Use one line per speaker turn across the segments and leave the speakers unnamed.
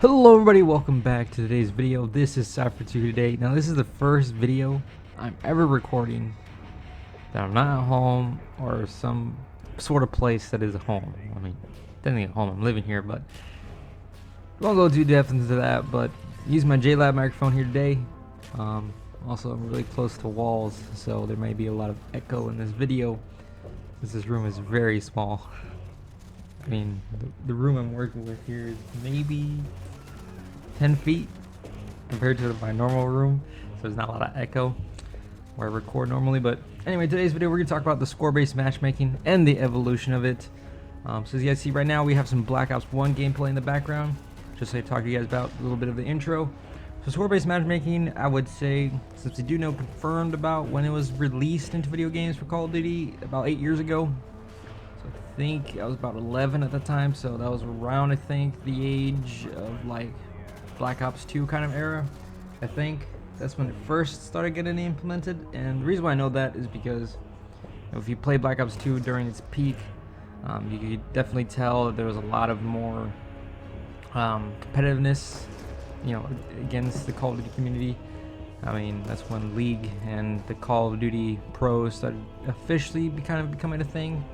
Hello everybody, welcome back to today's video. This is Cypher2 today. Now this is the first video I'm ever recording that I'm not at home or some sort of place that is a home. I mean, technically at home, I'm living here, but won't go too depth into that. But use my JLab microphone here today. Also, I'm really close to walls, so there may be a lot of echo in this video because this room is very small. I mean, the room I'm working with here is maybe 10 feet compared to my normal room, so there's not a lot of echo where I record normally. But anyway, today's video we're going to talk about the score-based matchmaking and the evolution of it. So as you guys see right now, we have some Black Ops 1 gameplay in the background, just to talk to you guys about a little bit of the intro. So score-based matchmaking, I would say, since we do know confirmed about when it was released into video games for Call of Duty about 8 years ago. So I think I was about 11 at the time, so that was around, I think, the age of like Black Ops 2 kind of era. I think that's when it first started getting implemented, and the reason why I know that is because if you play Black Ops 2 during its peak, you could definitely tell that there was a lot of more competitiveness, you know, against the Call of Duty community. I mean, that's when League and the Call of Duty pros started officially becoming a thing,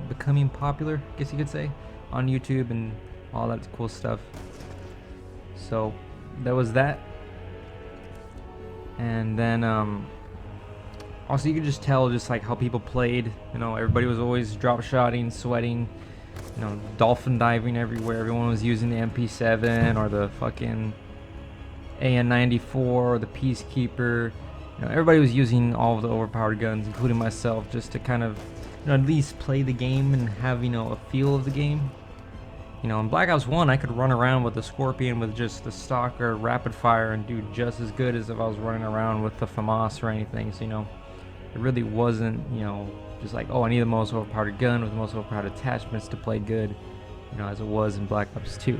becoming popular, I guess you could say, on YouTube and all that cool stuff. So there was that, and then also you could just tell just like how people played. You know, everybody was always drop shotting, sweating, you know, dolphin diving everywhere. Everyone was using the MP7 or the fucking AN-94 or the Peacekeeper. You know, everybody was using all of the overpowered guns, including myself, just to kind of, you know, at least play the game and have, you know, a feel of the game. You know, in Black Ops 1, I could run around with the Scorpion with just the stock or rapid fire and do just as good as if I was running around with the FAMAS or anything. So, you know, it really wasn't, you know, just like, oh, I need the most overpowered gun with the most overpowered attachments to play good, you know, as it was in Black Ops 2.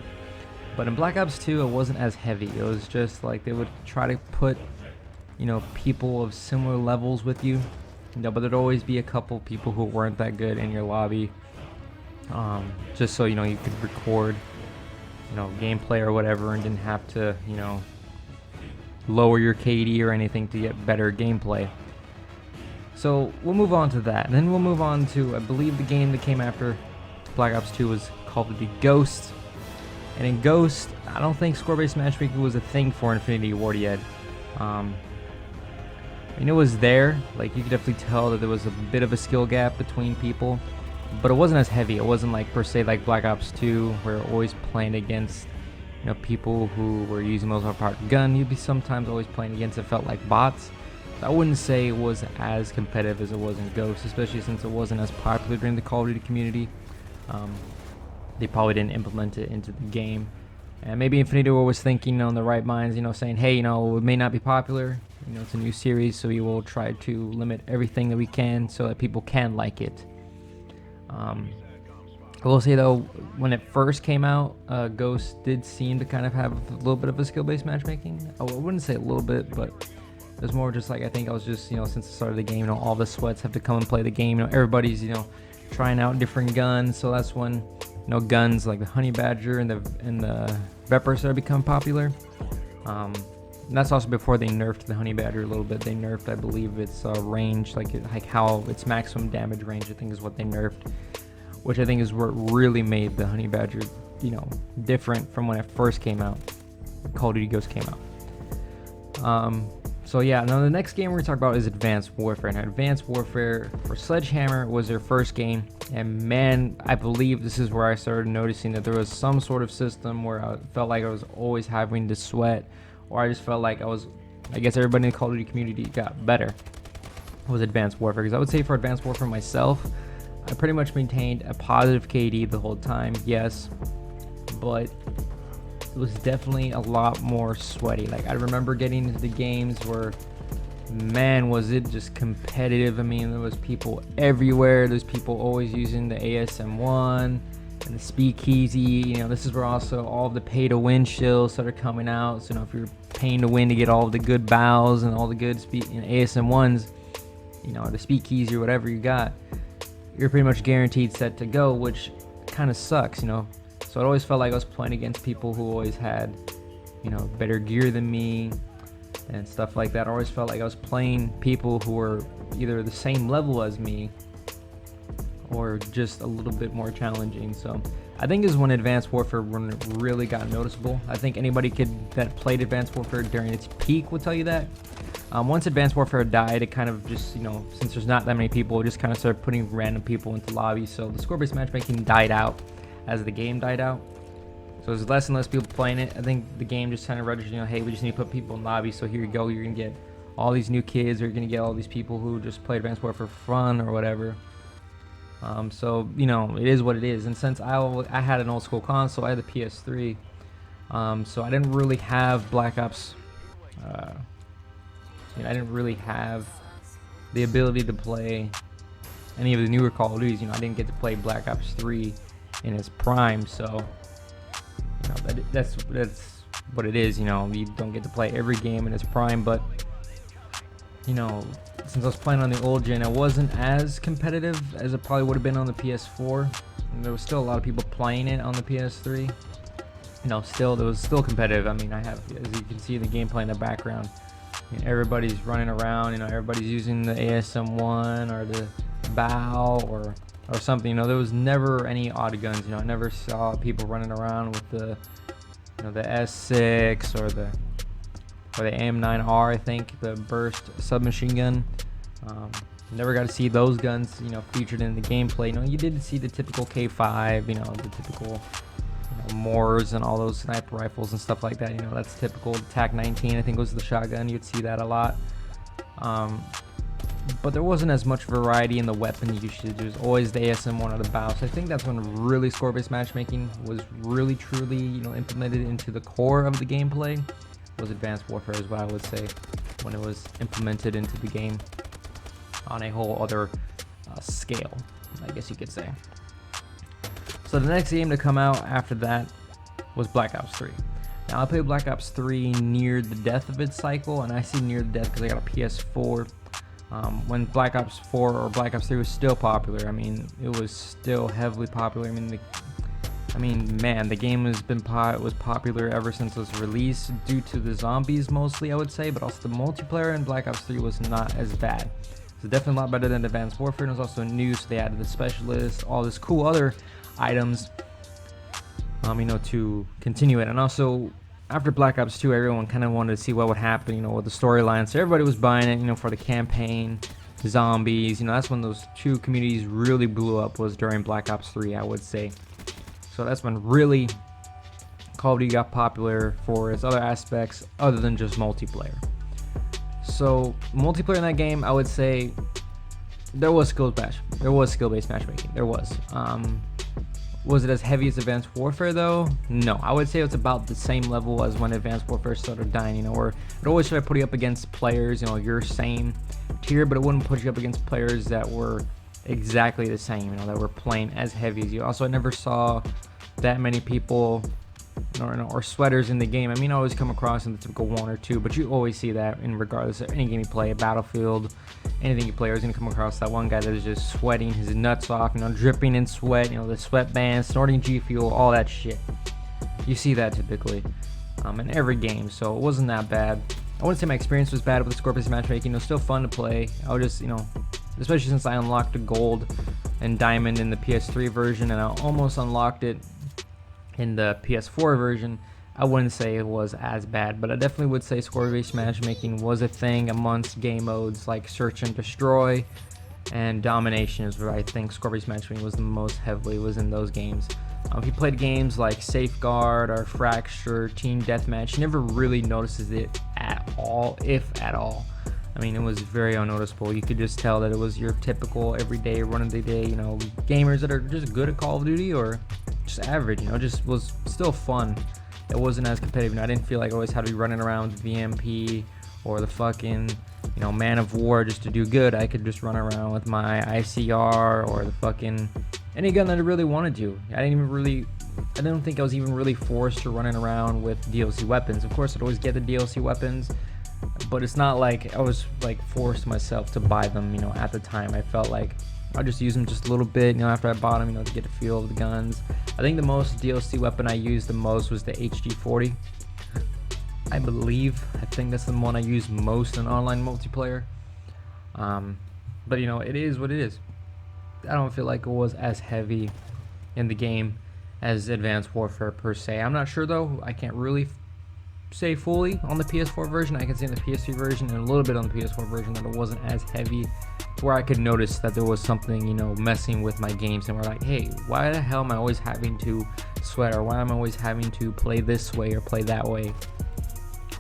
But in Black Ops 2, it wasn't as heavy. It was just like they would try to put, you know, people of similar levels with you, you know, but there'd always be a couple people who weren't that good in your lobby. Just so, you know, you could record, you know, gameplay or whatever and didn't have to, you know, lower your KD or anything to get better gameplay. So we'll move on to that, and then we'll move on to, I believe, the game that came after Black Ops 2 was Call of Duty Ghost. And in Ghost, I don't think score-based matchmaking was a thing for Infinity Ward yet. I mean, it was there, like you could definitely tell that there was a bit of a skill gap between people, but it wasn't as heavy. It wasn't like per se like Black Ops 2 where you're always playing against, you know, people who were using the most overpowered gun. You'd be sometimes always playing against, it felt like, bots. So I wouldn't say it was as competitive as it was in Ghost, especially since it wasn't as popular during the Call of Duty community. They probably didn't implement it into the game, and maybe Infinity Ward was thinking on the right minds, you know, saying, hey, you know, it may not be popular, you know, it's a new series, so we will try to limit everything that we can so that people can like it. I will say though, when it first came out, Ghost did seem to kind of have a little bit of a skill-based matchmaking. I wouldn't say a little bit, but it was more just like, I think I was just, you know, since the start of the game, you know, all the sweats have to come and play the game. You know, everybody's, you know, trying out different guns, so that's when, you know, guns like the Honey Badger and the Vepr started become popular. And that's also before they nerfed the Honey Badger a little bit. They nerfed, I believe, its range, like how its maximum damage range, I think, is what they nerfed, which I think is what really made the Honey Badger, you know, different from when it first came out. Call of Duty Ghost came out. So yeah, now the next game we're gonna talk about is Advanced Warfare. Now, Advanced Warfare for Sledgehammer was their first game, and man, I believe this is where I started noticing that there was some sort of system where I felt like I was always having to sweat, or I just felt like I guess everybody in the Call of Duty community got better. Was Advanced Warfare, because I would say for Advanced Warfare myself, I pretty much maintained a positive KD the whole time, yes, but it was definitely a lot more sweaty. Like, I remember getting into the games where, man, was it just competitive. I mean, there was people everywhere. There's people always using the ASM1 and the speakeasy. You know, this is where also all of the pay-to-win shills started coming out. So, you know, if you're paying to win to get all of the good bows and all the good ASM1s, you know, the speakeasy or whatever you got, you're pretty much guaranteed set to go, which kind of sucks, you know. So it always felt like I was playing against people who always had, you know, better gear than me and stuff like that. I always felt like I was playing people who were either the same level as me or just a little bit more challenging. So I think is when Advanced Warfare really got noticeable. I think anybody that played Advanced Warfare during its peak will tell you that. Once Advanced Warfare died, it kind of just, you know, since there's not that many people, it just kind of started putting random people into lobbies. So the score-based matchmaking died out as the game died out. So there's less and less people playing it. I think the game just kind of registered, you know, hey, we just need to put people in lobbies. So here you go, you're going to get all these new kids, or you're going to get all these people who just play Advanced Warfare for fun or whatever. So, you know, it is what it is. And since I had an old school console, I had the PS3, so I didn't really have Black Ops. You know, I didn't really have the ability to play any of the newer Call of Duties. You know, I didn't get to play Black Ops 3 in its prime, so you know that's what it is. You know, you don't get to play every game in its prime, but you know, since I was playing on the old gen, it wasn't as competitive as it probably would have been on the PS4. And there was still a lot of people playing it on the PS3. You know, there was still competitive. I mean, I have, as you can see, the gameplay in the background. You know, everybody's running around. You know, everybody's using the ASM1 or the BAO or something. You know, there was never any odd guns. You know, I never saw people running around with the, you know, the S6 or the AM9R, I think, the burst submachine gun. Never got to see those guns, you know, featured in the gameplay. You know, you did see the typical K5, you know, the typical, you know, Moors and all those sniper rifles and stuff like that. You know, that's typical. The TAC-19, I think, was the shotgun. You'd see that a lot. But there wasn't as much variety in the weapon usage. It was always the ASM1 or the BAO. So I think that's when really score-based matchmaking was really, truly, you know, implemented into the core of the gameplay. Was Advanced Warfare is what I would say, when it was implemented into the game on a whole other scale, I guess you could say. So the next game to come out after that was Black Ops 3. Now I played Black Ops 3 near the death of its cycle, and I see near the death because I got a PS4. When Black Ops 4 or Black Ops 3 was still popular. I mean, it was still heavily popular. I mean, man, the game was popular ever since its release due to the zombies mostly, I would say, but also the multiplayer in Black Ops 3 was not as bad. It's definitely a lot better than Advanced Warfare, and it was also new, so they added the specialists, all this cool other items, you know, to continue it. And also, after Black Ops 2, everyone kind of wanted to see what would happen, you know, with the storyline, so everybody was buying it, you know, for the campaign, zombies, you know, that's when those two communities really blew up, was during Black Ops 3, I would say. So that's when really Call of Duty got popular for its other aspects other than just multiplayer. So multiplayer in that game, I would say there was skill-based matchmaking. There was. Was it as heavy as Advanced Warfare though? No, I would say it's about the same level as when Advanced Warfare started dying. You know, where it always started putting you up against players, you know, your same tier, but it wouldn't put you up against players that were exactly the same, you know, that were playing as heavy as you. Also, I never saw that many people or sweaters in the game. I mean, I always come across in the typical one or two, but you always see that in regardless of any game you play, Battlefield, anything you play, you're gonna come across that one guy that is just sweating his nuts off, you know, dripping in sweat, you know, the sweatband, snorting G Fuel, all that shit. You see that typically in every game, so it wasn't that bad. I wouldn't say my experience was bad with the score-based matchmaking. It was still fun to play. I would just, you know, especially since I unlocked the gold and diamond in the PS3 version, and I almost unlocked it in the PS4 version, I wouldn't say it was as bad, but I definitely would say score-based matchmaking was a thing amongst game modes like Search and Destroy and Domination is where I think score-based matchmaking was the most heavily was in those games. If you played games like Safeguard or Fracture, Team Deathmatch, you never really notices it at all, if at all. I mean, it was very unnoticeable. You could just tell that it was your typical everyday, run-of-the-day, you know, gamers that are just good at Call of Duty or just average, you know, just was still fun. It wasn't as competitive. You know, I didn't feel like I always had to be running around with VMP or the fucking, you know, Man of War just to do good. I could just run around with my ICR or the fucking any gun that I really wanted to. I don't think I was even really forced to running around with DLC weapons. Of course, I'd always get the DLC weapons, but it's not like I was like forced myself to buy them, you know, at the time. I felt like I'll just use them just a little bit, you know, after I bought them, you know, to get a feel of the guns. I think the most DLC weapon I used the most was the HG40. I think that's the one I use most in online multiplayer. But you know, it is what it is. I don't feel like it was as heavy in the game as Advanced Warfare per se. I'm not sure though. I can't really say fully on the PS4 version. I can say in the PS3 version and a little bit on the PS4 version that it wasn't as heavy, where I could notice that there was something, you know, messing with my games, and we're like, hey, why the hell am I always having to sweat, or why am I always having to play this way or play that way?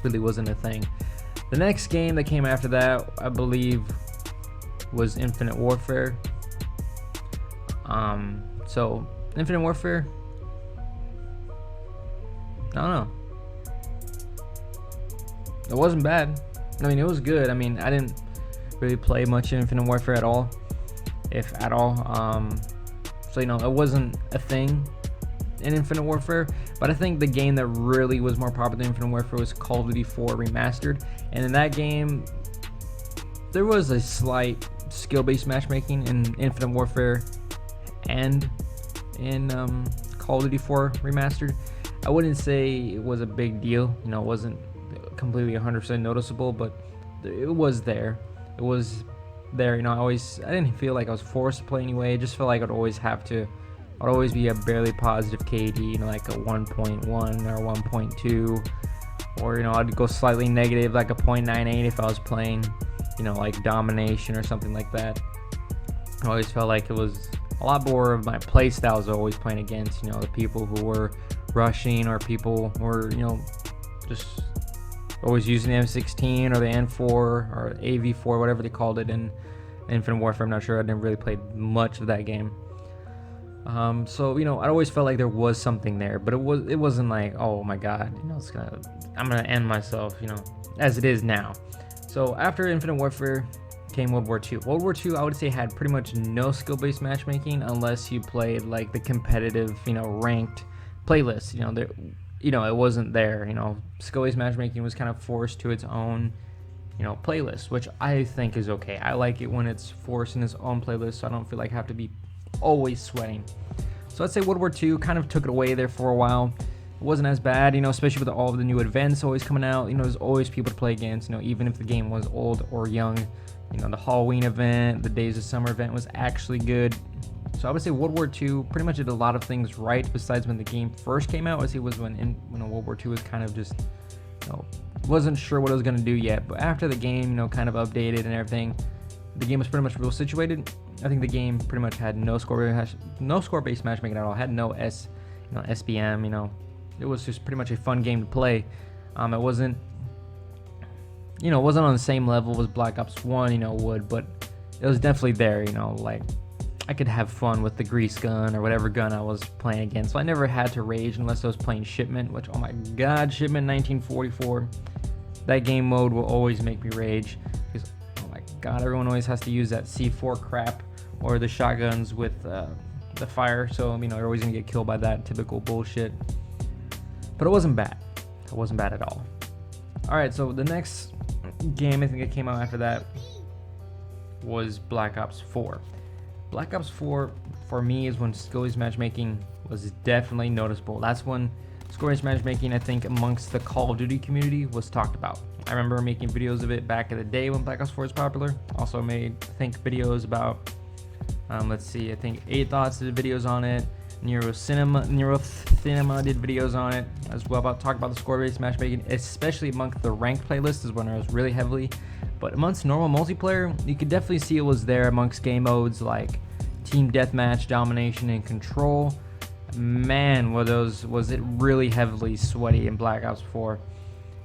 Really wasn't a thing. The next game that came after that, I believe, was Infinite Warfare. So Infinite Warfare, I don't know. It wasn't bad. I mean, it was good. I mean, I didn't really play much Infinite Warfare at all, if at all. So you know, it wasn't a thing in Infinite Warfare. But I think the game that really was more popular than Infinite Warfare was Call of Duty 4 Remastered. And in that game, there was a slight skill-based matchmaking in Infinite Warfare and in Call of Duty 4 Remastered. I wouldn't say it was a big deal. You know, it wasn't completely 100% noticeable, but it was there. It was there. You know, I didn't feel like I was forced to play anyway. I just felt like I'd always be a barely positive KD, you know, like a 1.1 or 1.2, or you know, I'd go slightly negative, like a 0.98 if I was playing, you know, like domination or something like that. I always felt like it was a lot more of my play styles I was always playing against, you know, the people who were rushing, or people who were, you know, just always using the M16 or the N4 or AV4, whatever they called it in Infinite Warfare. I'm not sure. I never really played much of that game. So you know, I always felt like there was something there, but it wasn't like, oh my god, you know, I'm gonna end myself, you know, as it is now. So after Infinite Warfare came World War II. World War II, I would say, had pretty much no skill-based matchmaking unless you played like the competitive, you know, ranked playlist. You know, it wasn't there. You know, skill-based matchmaking was kind of forced to its own, you know, playlist, which I think is okay. I like it when it's forced in its own playlist, so I don't feel like I have to be always sweating. So I'd say World War II kind of took it away there for a while. It wasn't as bad, you know, especially with all of the new events always coming out. You know, there's always people to play against, you know, even if the game was old or young. You know, the Halloween event, the Days of Summer event was actually good. So I would say World War II pretty much did a lot of things right, besides when the game first came out. I would say it was when World War II was kind of just, you know, wasn't sure what it was going to do yet. But after the game, you know, kind of updated and everything, the game was pretty much real situated. I think the game pretty much had no score-based matchmaking at all. It had no SBM. You know, it was just pretty much a fun game to play. It wasn't, you know, it wasn't on the same level as Black Ops 1, you know, would, but it was definitely there. You know, like I could have fun with the grease gun or whatever gun I was playing against. So I never had to rage unless I was playing Shipment, which, oh my god, Shipment 1944. That game mode will always make me rage because, oh my god, everyone always has to use that C4 crap or the shotguns with the fire. So, you know, you're always gonna get killed by that typical bullshit. But it wasn't bad. It wasn't bad at all. All right, so the next game I think that came out after that was Black Ops 4. Black Ops 4 for me is when skill-based matchmaking was definitely noticeable. That's when skill-based matchmaking, I think, amongst the Call of Duty community was talked about. I remember making videos of it back in the day when Black Ops 4 was popular. Also made, I think, videos about, let's see, I think 8 Thoughts did videos on it. Neurocinema did videos on it as well, talk about the score-based matchmaking, especially amongst the ranked playlist is when I was really heavily. But amongst normal multiplayer, you could definitely see it was there amongst game modes like Team Deathmatch, Domination, and Control. Man, was it really heavily sweaty in Black Ops 4.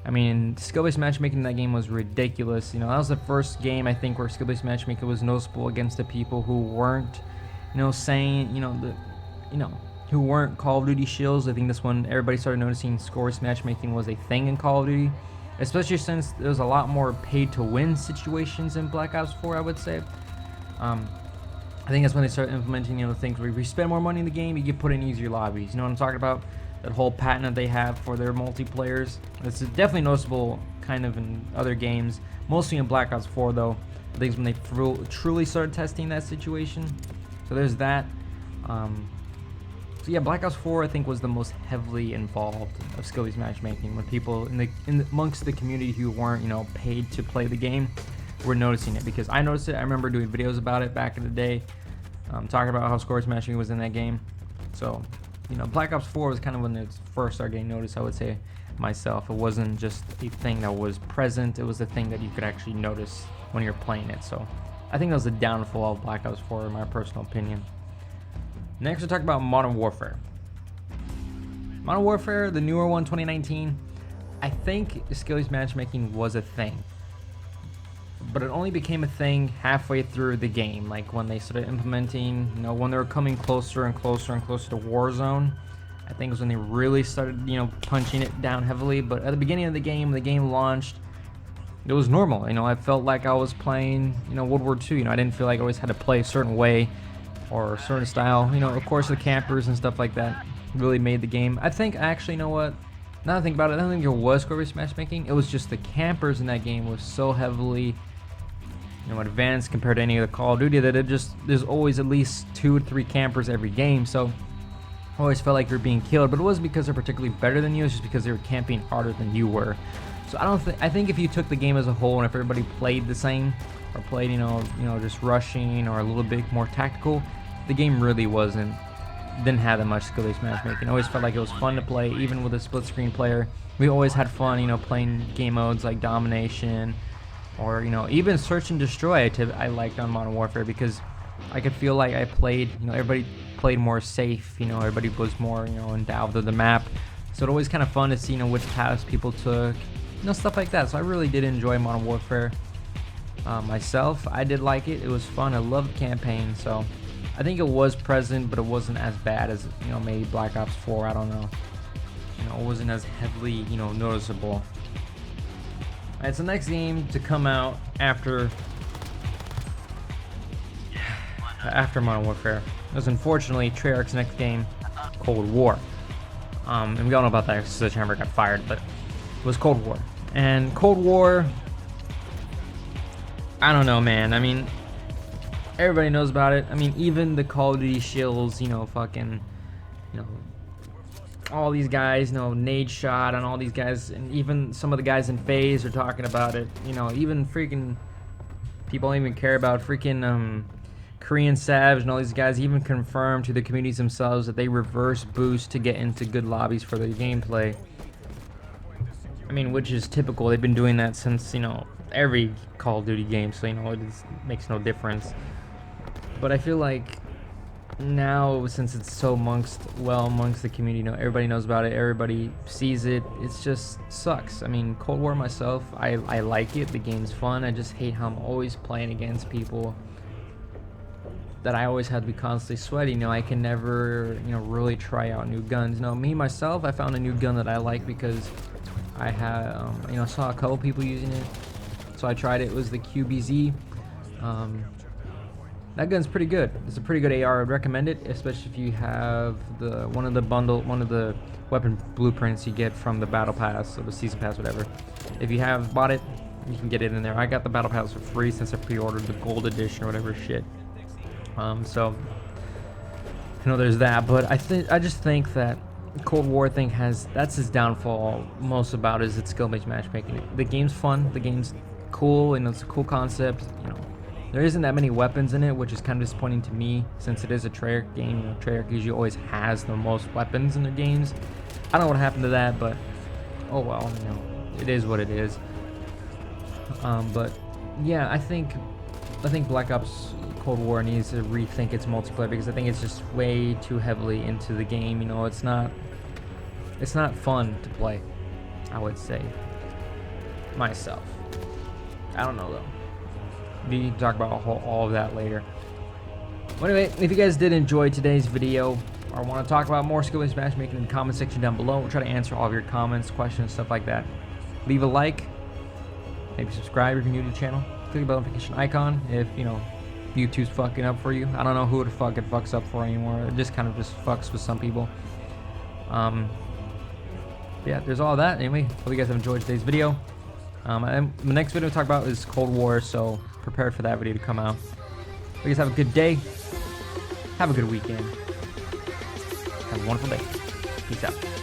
I mean, skill-based matchmaking in that game was ridiculous. You know, that was the first game, I think, where skill-based matchmaking was noticeable against the people who weren't, you know, saying, who weren't Call of Duty shills. I think this one, everybody started noticing score-based matchmaking was a thing in Call of Duty, especially since there was a lot more pay-to-win situations in Black Ops 4, I would say. I think that's when they started implementing, you know, things where if you spend more money in the game, you get put in easier lobbies. You know what I'm talking about? That whole patent that they have for their multiplayers. It's definitely noticeable kind of in other games, mostly in Black Ops 4 though. I think it's when they truly started testing that situation. So there's that. So yeah, Black Ops 4 I think was the most heavily involved of skill-based matchmaking, when people amongst the community who weren't, you know, paid to play the game were noticing it, because I noticed it. I remember doing videos about it back in the day, talking about how skill-based matchmaking was in that game. So, you know, Black Ops 4 was kind of when it first started getting noticed, I would say myself. It wasn't just a thing that was present, it was a thing that you could actually notice when you're playing it. So I think that was the downfall of Black Ops 4 in my personal opinion. Next, we'll talk about Modern Warfare. Modern Warfare, the newer one, 2019, I think skill-based matchmaking was a thing. But it only became a thing halfway through the game, like when they started implementing, you know, when they were coming closer and closer and closer to Warzone. I think it was when they really started, you know, punching it down heavily. But at the beginning of the game launched, it was normal. You know, I felt like I was playing, you know, World War II. You know, I didn't feel like I always had to play a certain way or a certain style. You know, of course, the campers and stuff like that really made the game. I think, actually, you know what? Now that I think about it, I don't think there was skill-based matchmaking. It was just the campers in that game was so heavily, you know, advanced compared to any other Call of Duty that there's always at least 2 or 3 campers every game. So I always felt like you're being killed, but it wasn't because they're particularly better than you. It's just because they were camping harder than you were. So I think if you took the game as a whole and if everybody played the same, or played, you know, just rushing or a little bit more tactical, the game really didn't have that much skill-based matchmaking. I always felt like it was fun to play, even with a split-screen player. We always had fun, you know, playing game modes like Domination, or, you know, even Search and Destroy. I liked on Modern Warfare because I could feel like I played, you know, everybody played more safe. You know, everybody was more, you know, endowed with the map. So it always kind of fun to see, you know, which paths people took, you know, stuff like that. So I really did enjoy Modern Warfare. Myself, I did like it. It was fun. I loved the campaign. So I think it was present, but it wasn't as bad as, you know, maybe Black Ops 4. I don't know. You know, it wasn't as heavily, you know, noticeable. Alright, so next game to come out after Modern Warfare was unfortunately Treyarch's next game, Cold War. And we all know about that because Sledgehammer got fired, but it was Cold War. And Cold War, I don't know, man. I mean, everybody knows about it. I mean, even the Call of Duty shills, you know, fucking, you know, all these guys, you know, Nade Shot and all these guys, and even some of the guys in FaZe are talking about it. You know, even freaking people don't even care about freaking Korean Savage and all these guys even confirm to the communities themselves that they reverse boost to get into good lobbies for their gameplay. I mean, which is typical. They've been doing that since, you know, every Call of Duty game, so, you know, it makes no difference. But I feel like now, since it's so amongst the community, you know, everybody knows about it, everybody sees it, it's just sucks. I mean, Cold War myself, I like it, the game's fun. I just hate how I'm always playing against people that I always have to be constantly sweating. You know, I can never, you know, really try out new guns. You know, me myself, I found a new gun that I like because I had, you know, saw a couple people using it, so I tried it. It was the QBZ. That gun's pretty good. It's a pretty good AR. I'd recommend it, especially if you have one of the weapon blueprints you get from the battle pass or the season pass, whatever. If you have bought it, you can get it in there. I got the battle pass for free since I pre-ordered the gold edition or whatever shit. So you know, there's that. But I just think that Cold War thing that's his downfall most about is its skill-based matchmaking. The game's fun. The game's cool, and it's a cool concept. You know, there isn't that many weapons in it, which is kind of disappointing to me since it is a Treyarch game. You know, Treyarch usually always has the most weapons in their games. I don't know what happened to that, but oh well, you know, it is what it is. But yeah, I think Black Ops Cold War needs to rethink its multiplayer, because I think it's just way too heavily into the game. You know, it's not fun to play, I would say, myself. I don't know though. We can talk about all of that later. But anyway, if you guys did enjoy today's video or want to talk about more skill-based matchmaking in the comment section down below, we'll try to answer all of your comments, questions, stuff like that. Leave a like, maybe subscribe if you're new to the channel. Click the notification icon if, you know, YouTube's fucking up for you. I don't know who the fuck it fucks up for anymore. It just kind of just fucks with some people. Yeah, there's all that. Anyway, hope you guys have enjoyed today's video. The next video to talk about is Cold War, so prepared for that video to come out. You guys have a good day. Have a good weekend. Have a wonderful day. Peace out.